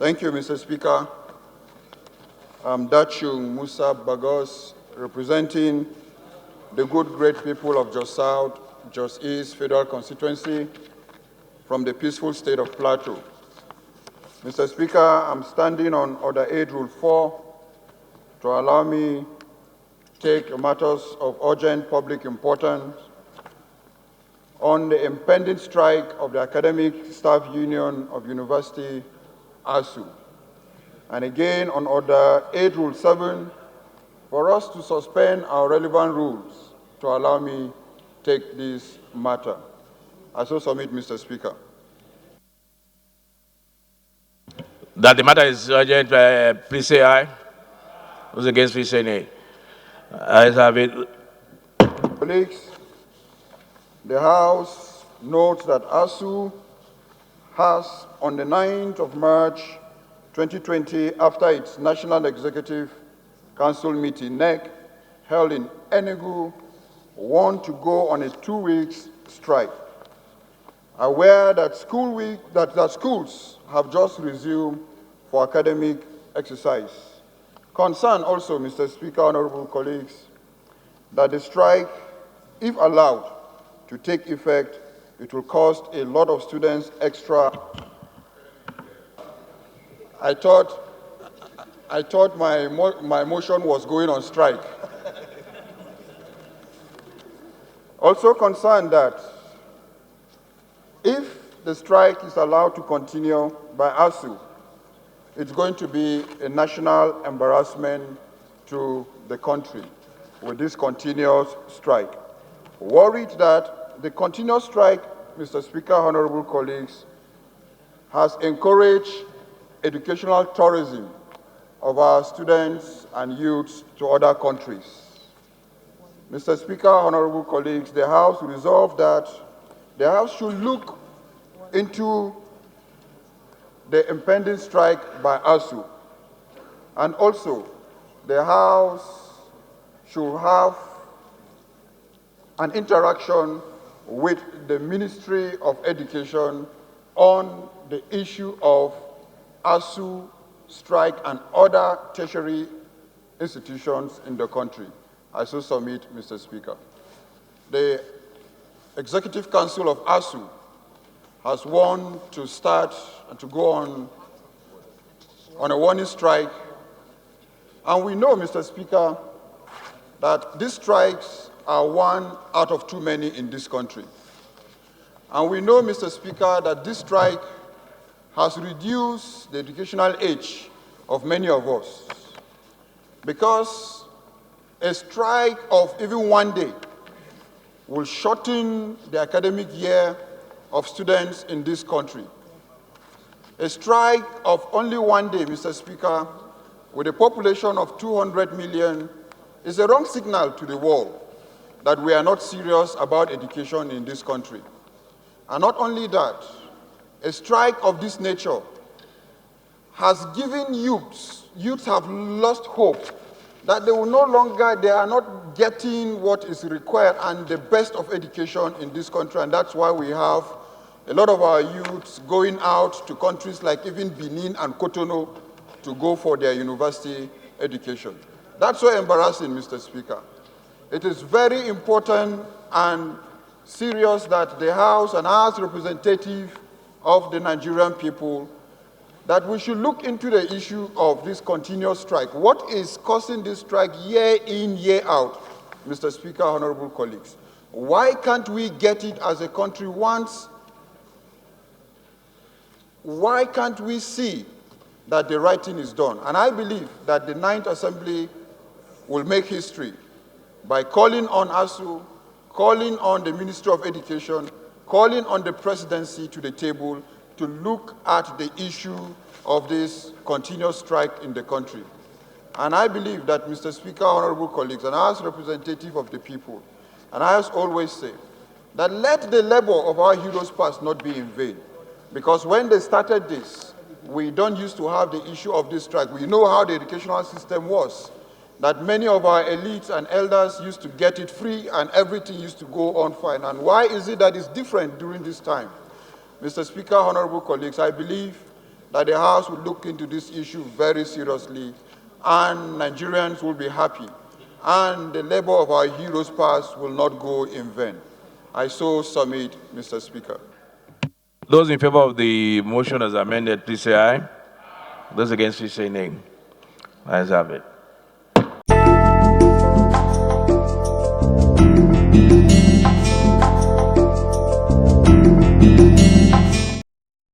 Thank you, Mr. Speaker. I'm Dachung Musa Bagos, representing the good, great people of Jos South, Jos East Federal Constituency from the peaceful state of Plateau. Mr. Speaker, I'm standing on Order 8, Rule 4, to allow me to take matters of urgent public importance on the impending strike of the Academic Staff Union of University, ASUU. And again, on Order 8, Rule 7, for us to suspend our relevant rules to allow me to take this matter. I so submit, Mr. Speaker. That the matter is urgent, please say aye. Those against, please say nay. Ayes have it. Colleagues, the House notes that ASUU has, on the 9th of March 2020, after its National Executive Council meeting, NEC, held in Enugu, want to go on a 2-week strike. Aware that schools have just resumed for academic exercise. Concerned also, Mr. Speaker, honorable colleagues, that the strike, if allowed to take effect, it will cost a lot of students extra. I thought my motion was going on strike. Also concerned that if the strike is allowed to continue by ASUU, it's going to be a national embarrassment to the country with this continuous strike. Worried that the continuous strike, Mr. Speaker, honorable colleagues, has encouraged educational tourism of our students and youths to other countries. Mr. Speaker, honorable colleagues, the House resolved that the House should look into the impending strike by ASUU, and also the House should have an interaction with the Ministry of Education on the issue of ASUU strike and other tertiary institutions in the country. I so submit, Mr. Speaker. The Executive Council of ASUU has warned to start and to go on a warning strike. And we know, Mr. Speaker, that these strikes are one out of too many in this country. And we know, Mr. Speaker, that this strike has reduced the educational age of many of us, because a strike of even one day will shorten the academic year of students in this country. A strike of only one day, Mr. Speaker, with a population of 200 million, is a wrong signal to the world that we are not serious about education in this country. And not only that, a strike of this nature has given youths have lost hope that they are not getting what is required and the best of education in this country. And that's why we have a lot of our youths going out to countries like even Benin and Cotonou to go for their university education. That's so embarrassing, Mr. Speaker. It is very important and serious that the House and as representative of the Nigerian people, that we should look into the issue of this continuous strike. What is causing this strike year in, year out, Mr. Speaker, honorable colleagues? Why can't we get it as a country once? Why can't we see that the right thing is done? And I believe that the 9th Assembly will make history by calling on ASUU, calling on the Ministry of Education, calling on the presidency to the table to look at the issue of this continuous strike in the country. And I believe that, Mr. Speaker, honorable colleagues, and as representative of the people, and I always say, that let the labor of our heroes past not be in vain. Because when they started this, we don't used to have the issue of this strike. We know how the educational system was, that many of our elites and elders used to get it free and everything used to go on fine. And why is it that it's different during this time? Mr. Speaker, honorable colleagues, I believe that the House will look into this issue very seriously, and Nigerians will be happy, and the labor of our heroes past will not go in vain. I so submit, Mr. Speaker. Those in favor of the motion as amended, please say aye. Those against, please say nay. Ayes have it.